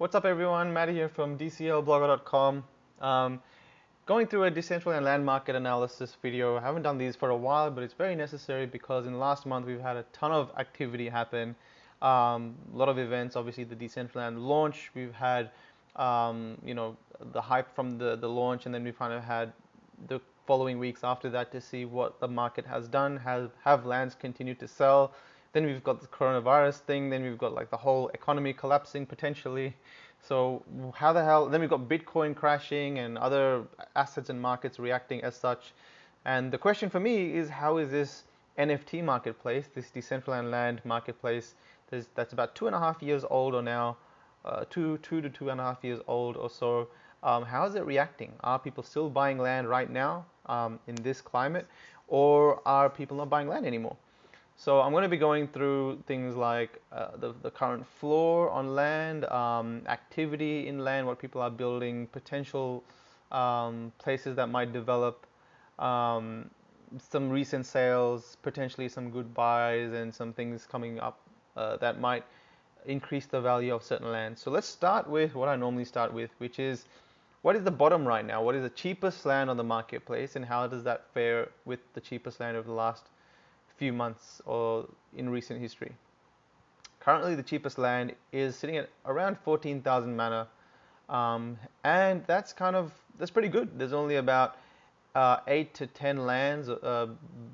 What's up everyone, Matty here from DCLblogger.com. Going through a Decentraland land market analysis video. I haven't done these for a while, but it's very necessary because in the last month we've had a ton of activity happen. A lot of events, obviously the Decentraland launch, we've had the hype from the launch, and then we've kind of had the following weeks after that to see what the market has done. Have lands continued to sell? Then we've got the coronavirus thing. Then we've got like the whole economy collapsing potentially. So how the hell? Then we've got Bitcoin crashing and other assets and markets reacting as such. And the question for me is, how is this NFT marketplace, this Decentraland land marketplace, that's about 2.5 years old or now, two to 2.5 years old or so. How is it reacting? Are people still buying land right now in this climate, or are people not buying land anymore? So I'm going to be going through things like the current floor on land, activity in land, what people are building, potential places that might develop, some recent sales, potentially some good buys, and some things coming up that might increase the value of certain land. So let's start with what I normally start with, which is what is the bottom right now? What is the cheapest land on the marketplace, and how does that fare with the cheapest land over the last few months or in recent history? Currently, the cheapest land is sitting at around 14,000 mana, and that's pretty good. There's only about 8 to 10 lands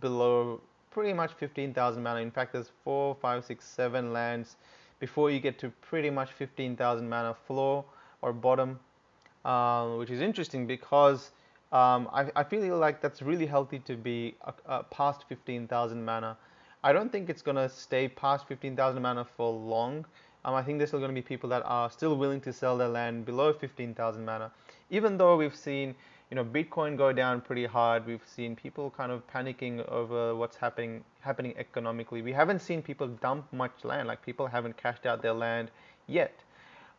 below pretty much 15,000 mana. In fact, there's 4, 5, 6, 7 lands before you get to pretty much 15,000 mana floor or bottom, which is interesting because I feel like that's really healthy to be past 15,000 mana. I don't think it's going to stay past 15,000 mana for long. I think there's still going to be people that are still willing to sell their land below 15,000 mana. Even though we've seen Bitcoin go down pretty hard, we've seen people kind of panicking over what's happening economically. We haven't seen people dump much land, like people haven't cashed out their land yet.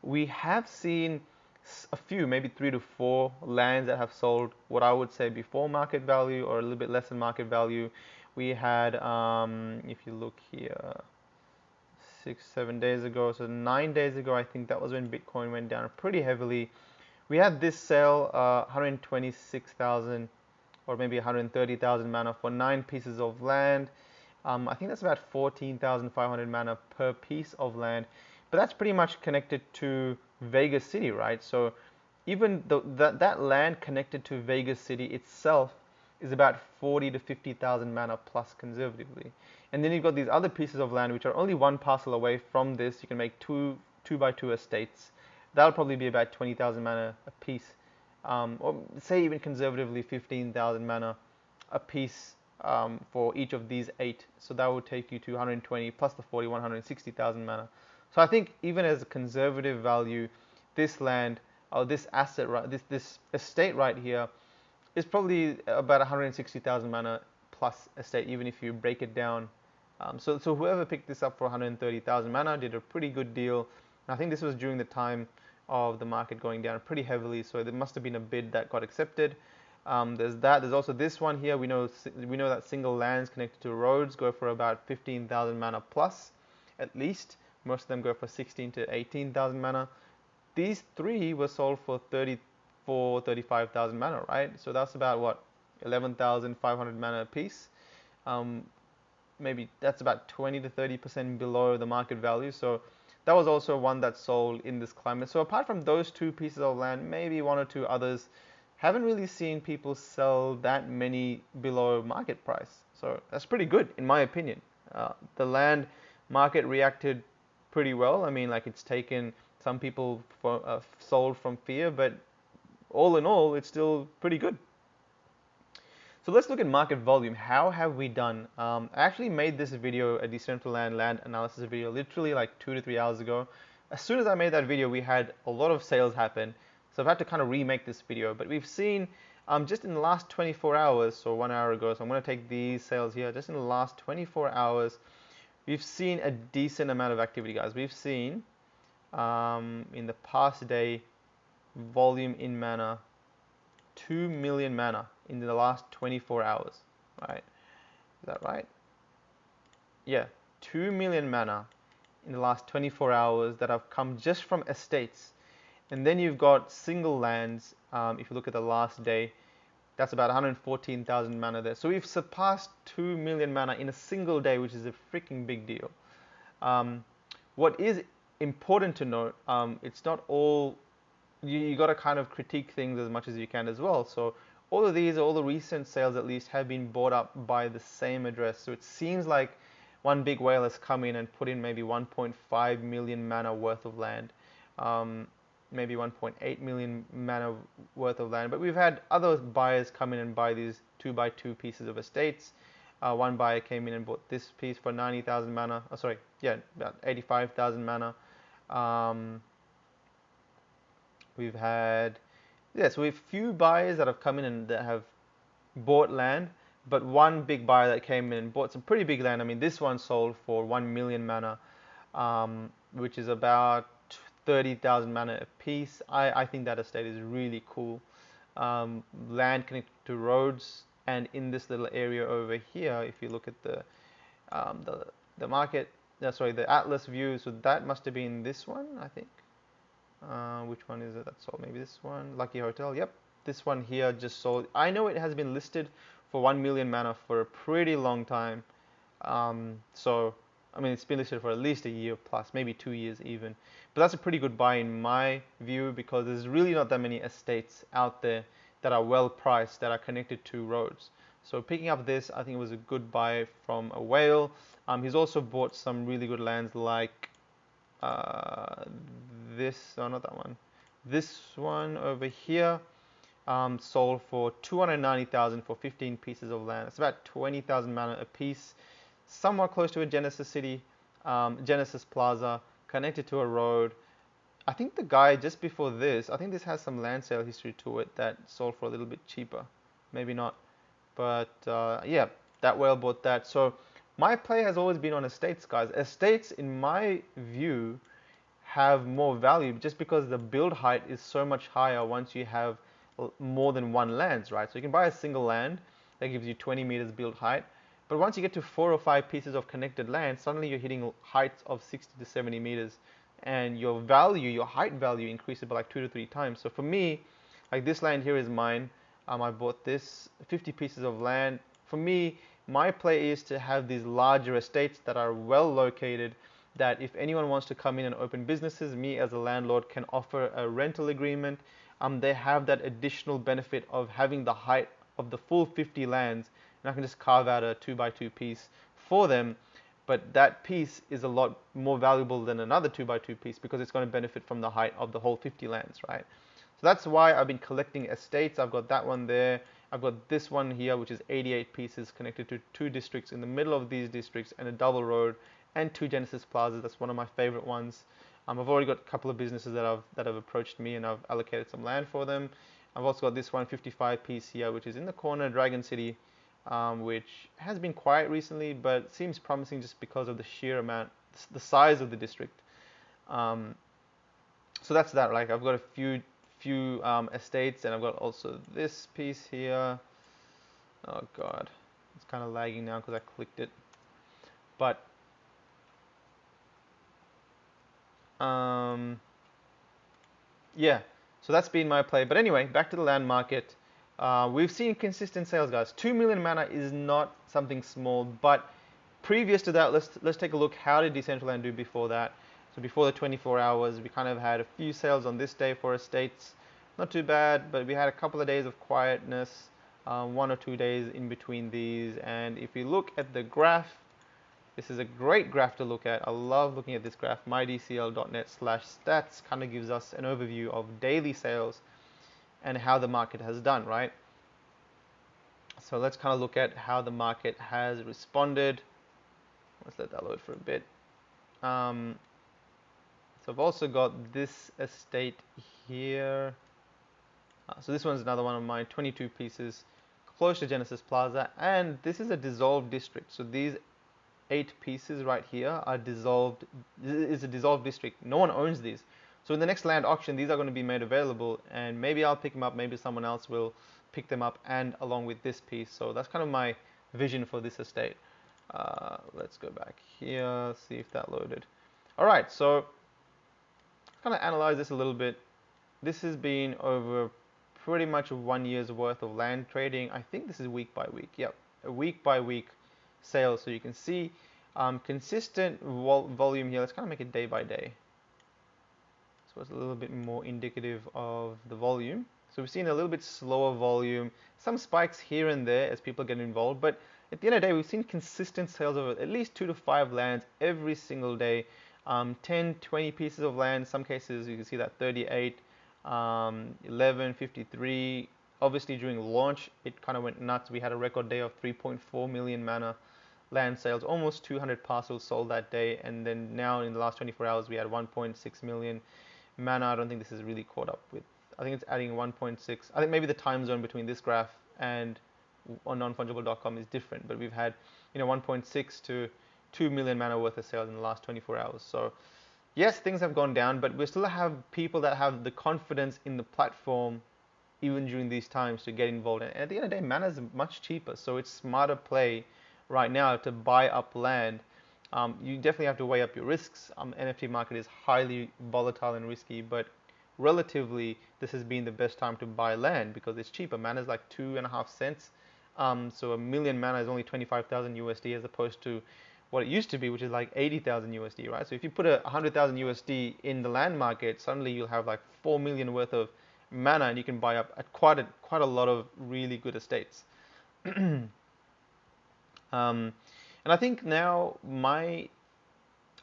We have seen a few, maybe 3 to 4 lands that have sold what I would say before market value or a little bit less than market value. We had, if you look here, 6-7 days ago, so 9 days ago, I think that was when Bitcoin went down pretty heavily. We had this sale, 126,000 or maybe 130,000 mana for 9 pieces of land. I think that's about 14,500 mana per piece of land, but that's pretty much connected to Vegas City, right? So even that land connected to Vegas City itself is about 40 to 50,000 mana plus conservatively. And then you've got these other pieces of land which are only one parcel away from this. You can make two by two estates. That'll probably be about 20,000 mana a piece, or say even conservatively 15,000 mana a piece for each of these 8. So that would take you to 120 plus the 40, 160,000 mana. So I think even as a conservative value, this land or this asset, right, this estate right here is probably about 160,000 mana plus estate, even if you break it down. So whoever picked this up for 130,000 mana did a pretty good deal. And I think this was during the time of the market going down pretty heavily, so there must have been a bid that got accepted. There's that. There's also this one here. We know that single lands connected to roads go for about 15,000 mana plus, at least. Most of them go for 16 to 18,000 mana. These 3 were sold for 35,000 mana, right? So that's about what, 11,500 mana a piece. Maybe that's about 20 to 30% below the market value. So that was also one that sold in this climate. So apart from those 2 pieces of land, maybe 1 or 2 others, haven't really seen people sell that many below market price. So that's pretty good in my opinion. The land market reacted pretty well. I mean, like, it's taken some people sold from fear, but all in all, it's still pretty good. So let's look at market volume. How have we done? I actually made this video, a Decentraland land analysis video, literally like 2 to 3 hours ago. As soon as I made that video, we had a lot of sales happen. So I've had to kind of remake this video. But we've seen just in the last 24 hours, so 1 hour ago, so I'm going to take these sales here, just in the last 24 hours, we've seen a decent amount of activity, guys. We've seen, in the past day, volume in mana, 2 million mana in the last 24 hours, right? Is that right? Yeah, 2 million mana in the last 24 hours that have come just from estates. And then you've got single lands. If you look at the last day, that's about 114,000 mana there. So we've surpassed 2 million mana in a single day, which is a freaking big deal. What is important to note, it's not all, you got to kind of critique things as much as you can as well. So all of these, all the recent sales at least, have been bought up by the same address. So it seems like one big whale has come in and put in maybe 1.5 million mana worth of land. Maybe 1.8 million mana worth of land. But we've had other buyers come in and buy these 2x2 pieces of estates. One buyer came in and bought this piece for 90,000 mana. Oh, sorry, yeah, about 85,000 mana. We've had, yeah, so we have few buyers that have come in and that have bought land, but one big buyer that came in and bought some pretty big land. I mean, this one sold for 1 million mana, which is about 30,000 mana a piece. I think that estate is really cool. Land connected to roads, and in this little area over here, if you look at the market, sorry, the atlas view, so that must have been this one, I think. Which one is it that sold? Maybe this one, Lucky Hotel. Yep, this one here just sold. I know it has been listed for 1 million mana for a pretty long time. So, I mean, it's been listed for at least a year plus, maybe 2 years even. But that's a pretty good buy in my view, because there's really not that many estates out there that are well priced, that are connected to roads. So picking up this, I think it was a good buy from a whale. He's also bought some really good lands like not that one. This one over here sold for 290,000 for 15 pieces of land. It's about 20,000 mana a piece, somewhat close to a Genesis City, Genesis Plaza, connected to a road. I think the guy just before this, I think this has some land sale history to it that sold for a little bit cheaper. Maybe not. But yeah, that whale bought that. So my play has always been on estates, guys. Estates, in my view, have more value just because the build height is so much higher once you have more than one lands, right? So you can buy a single land that gives you 20 meters build height, but once you get to 4 or 5 pieces of connected land, suddenly you're hitting heights of 60 to 70 meters, and your value, your height value, increases by like 2 to 3 times. So for me, like this land here is mine. I bought this 50 pieces of land. For me, my play is to have these larger estates that are well located, that if anyone wants to come in and open businesses, me as a landlord can offer a rental agreement. They have that additional benefit of having the height of the full 50 lands, and I can just carve out a 2x2 piece for them. But that piece is a lot more valuable than another 2x2 piece because it's going to benefit from the height of the whole 50 lands, right? So that's why I've been collecting estates. I've got that one there. I've got this one here, which is 88 pieces connected to 2 districts in the middle of these districts and a double road, and 2 Genesis Plazas. That's one of my favorite ones. I've already got a couple of businesses that have approached me, and I've allocated some land for them. I've also got this 155 piece here, which is in the corner, Dragon City, which has been quiet recently, but seems promising just because of the sheer amount, the size of the district. So that's that. Like, I've got a few estates, and I've got also this piece here. Oh god, it's kind of lagging now because I clicked it. But yeah, so that's been my play. But anyway, back to the land market. We've seen consistent sales, guys. 2 million mana is not something small, but previous to that, let's take a look. How did Decentraland do before that? So before the 24 hours, we kind of had a few sales on this day for estates. Not too bad, but we had a couple of days of quietness, 1 or 2 days in between these. And if you look at the graph, this is a great graph to look at. I love looking at this graph. mydcl.net/stats kind of gives us an overview of daily sales and how the market has done, right? So let's kind of look at how the market has responded. Let's let that load for a bit. So I've also got this estate here. So this one's another one of mine, 22 pieces, close to Genesis Plaza, and this is a dissolved district. So these 8 pieces right here are dissolved. Is a dissolved district. No one owns these. So in the next land auction, these are going to be made available, and maybe I'll pick them up. Maybe someone else will pick them up, and along with this piece. So that's kind of my vision for this estate. Let's go back here, see if that loaded. All right, so kind of analyze this a little bit. this has been over pretty much 1 year's worth of land trading. I think this is week by week. Yep, a week by week sale. So you can see consistent volume here. Let's kind of make it day by day. So it's a little bit more indicative of the volume. So we've seen a little bit slower volume, some spikes here and there as people get involved, but at the end of the day, we've seen consistent sales of at least 2 to 5 lands every single day. 10, 20 pieces of land. Some cases you can see that 38, 11, 53. Obviously during launch, it kind of went nuts. We had a record day of 3.4 million mana land sales, almost 200 parcels sold that day. And then now in the last 24 hours, we had 1.6 million mana. I don't think this is really caught up with. I think it's adding 1.6. I think maybe the time zone between this graph and on nonfungible.com is different, but we've had 1.6 to 2 million mana worth of sales in the last 24 hours. So yes, things have gone down, but we still have people that have the confidence in the platform even during these times to get involved. And at the end of the day, mana is much cheaper, so it's smarter play right now to buy up land. You definitely have to weigh up your risks. NFT market is highly volatile and risky, but relatively this has been the best time to buy land because it's cheaper. Mana is like 2.5 cents. So a million mana is only 25,000 USD as opposed to what it used to be, which is like 80,000 USD, right? So if you put 100,000 USD in the land market, suddenly you'll have like 4 million worth of mana, and you can buy up at quite a lot of really good estates. And I think now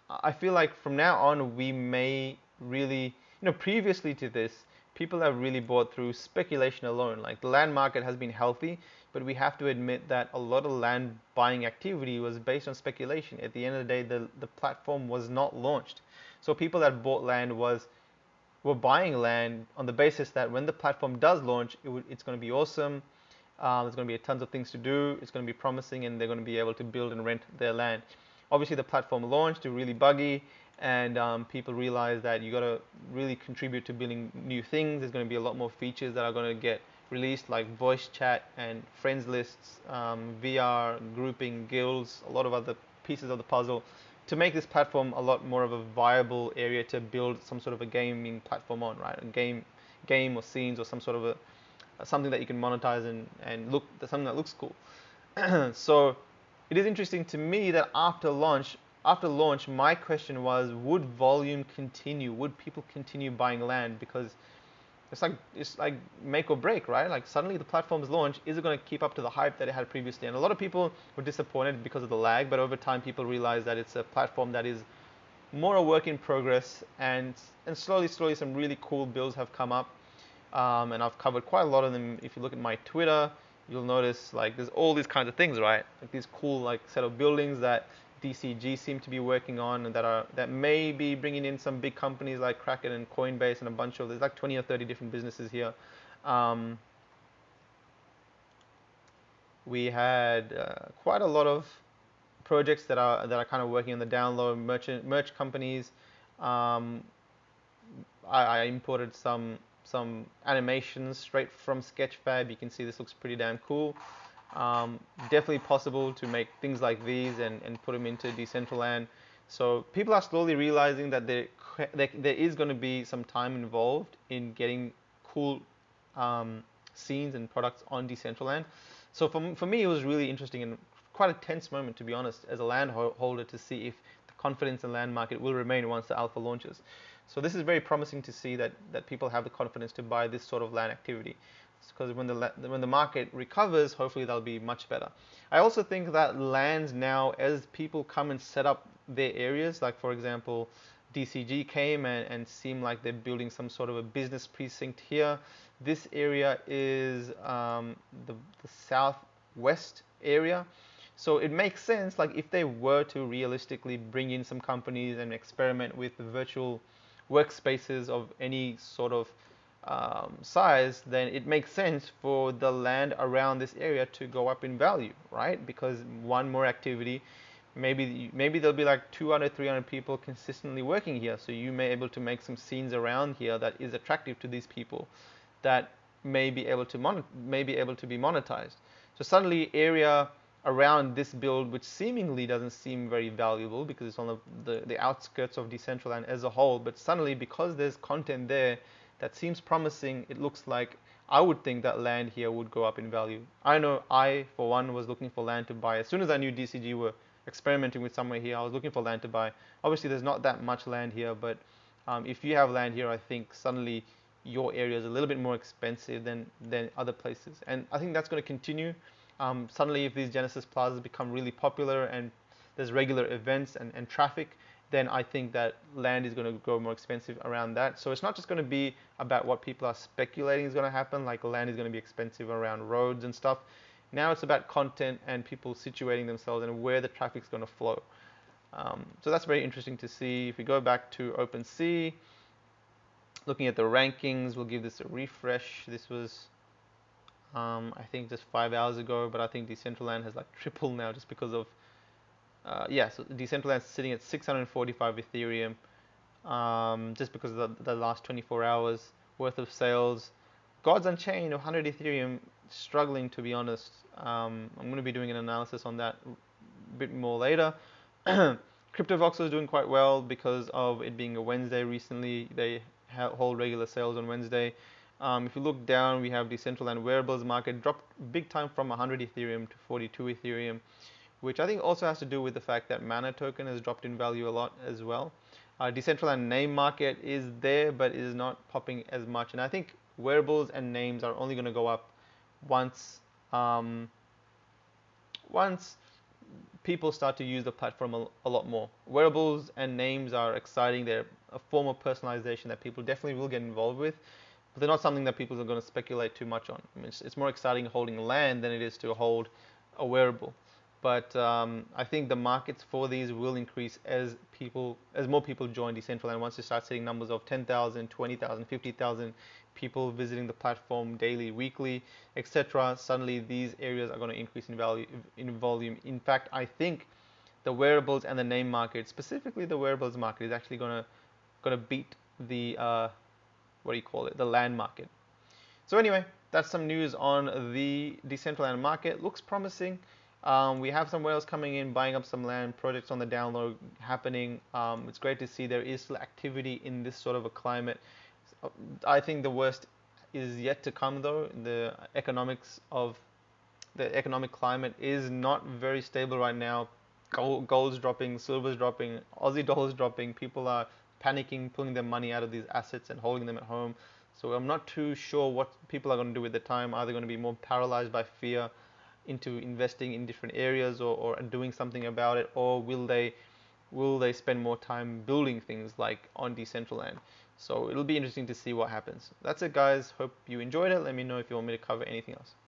I feel like from now on we may really, previously to this, people have really bought through speculation alone. Like the land market has been healthy, but we have to admit that a lot of land buying activity was based on speculation. At the end of the day, the platform was not launched. So people that bought land were buying land on the basis that when the platform does launch, it's going to be awesome. There's going to be tons of things to do. It's going to be promising, and they're going to be able to build and rent their land. Obviously, the platform launched to really buggy, and people realized that you got to really contribute to building new things. There's going to be a lot more features that are going to get released, like voice chat and friends lists, VR, grouping, guilds, a lot of other pieces of the puzzle to make this platform a lot more of a viable area to build some sort of a gaming platform on, right? A game or scenes or some sort of something that you can monetize and something that looks cool. So it is interesting to me that after launch, my question was, would volume continue? Would people continue buying land? Because it's like make or break, right? Like suddenly the platform's launch, is it going to keep up to the hype that it had previously? And a lot of people were disappointed because of the lag, but over time people realized that it's a platform that is more a work in progress, and slowly some really cool builds have come up. And I've covered quite a lot of them. If you look at my Twitter, you'll notice like there's all these kinds of things, right? Like these cool like set of buildings that DCG seem to be working on, and that may be bringing in some big companies like Kraken and Coinbase and a bunch of, there's like 20 or 30 different businesses here. We had quite a lot of projects that are kind of working on the down low, merch companies. I imported some animations straight from Sketchfab. You can see this looks pretty damn cool. Definitely possible to make things like these and put them into Decentraland. So people are slowly realizing that there is going to be some time involved in getting cool scenes and products on Decentraland. So for me, it was really interesting and quite a tense moment, to be honest, as a land holder, to see if the confidence in the land market will remain once the alpha launches. So this is very promising to see that people have the confidence to buy this sort of land activity, because when the market recovers, hopefully that'll be much better. I also think that lands now, as people come and set up their areas, like for example, DCG came and seemed like they're building some sort of a business precinct here. This area is the southwest area. So it makes sense, like if they were to realistically bring in some companies and experiment with the virtual workspaces of any sort of size, then it makes sense for the land around this area to go up in value, right? Because one more activity, maybe there'll be like 200, 300 people consistently working here, so you may be able to make some scenes around here that is attractive to these people, that may be able to be monetized. So suddenly area around this build, which seemingly doesn't seem very valuable because it's on the outskirts of Decentraland as a whole, but suddenly because there's content there, that seems promising. It looks like I would think that land here would go up in value. I know I, for one, was looking for land to buy. As soon as I knew DCG were experimenting with somewhere here, I was looking for land to buy. Obviously, there's not that much land here, but if you have land here, I think suddenly your area is a little bit more expensive than other places. And I think that's going to continue. Suddenly, if these Genesis plazas become really popular and there's regular events and traffic, then I think that land is going to grow more expensive around that. So it's not just going to be about what people are speculating is going to happen, like land is going to be expensive around roads and stuff. Now it's about content and people situating themselves and where the traffic's going to flow. So that's very interesting to see. If we go back to OpenSea, looking at the rankings, we'll give this a refresh. This was, I think, just 5 hours ago, but I think Decentraland has like tripled now just because of so Decentraland is sitting at 645 Ethereum, just because of the last 24 hours worth of sales. Gods Unchained, 100 Ethereum, struggling, to be honest. I'm going to be doing an analysis on that a bit more later. CryptoVoxel is doing quite well because of it being a Wednesday recently. They hold regular sales on Wednesday. If you look down, we have Decentraland Wearables market dropped big time from 100 Ethereum to 42 Ethereum, which I think also has to do with the fact that Mana token has dropped in value a lot as well. Decentraland name market is there, but is not popping as much. And I think wearables and names are only going to go up once people start to use the platform a lot more. Wearables and names are exciting. They're a form of personalization that people definitely will get involved with, but they're not something that people are going to speculate too much on. I mean, it's more exciting holding land than it is to hold a wearable. But I think the markets for these will increase as more people join Decentraland. Once you start seeing numbers of 10,000, 20,000, 50,000 people visiting the platform daily, weekly, etc., suddenly these areas are going to increase in value, in volume. In fact, I think the wearables and the name market, specifically the wearables market, is actually going to beat the the land market. So anyway, that's some news on the Decentraland market. Looks promising. We have some whales coming in, buying up some land, projects on the download happening. It's great to see there is still activity in this sort of a climate. I think the worst is yet to come, though. The economic climate is not very stable right now. Gold's dropping, silver's dropping, Aussie dollar's dropping. People are panicking, pulling their money out of these assets and holding them at home. So I'm not too sure what people are going to do with the time. Are they going to be more paralyzed by fear into investing in different areas or doing something about it, or will they spend more time building things like on Decentraland? So it'll be interesting to see what happens. That's it, guys. Hope you enjoyed it. Let me know if you want me to cover anything else.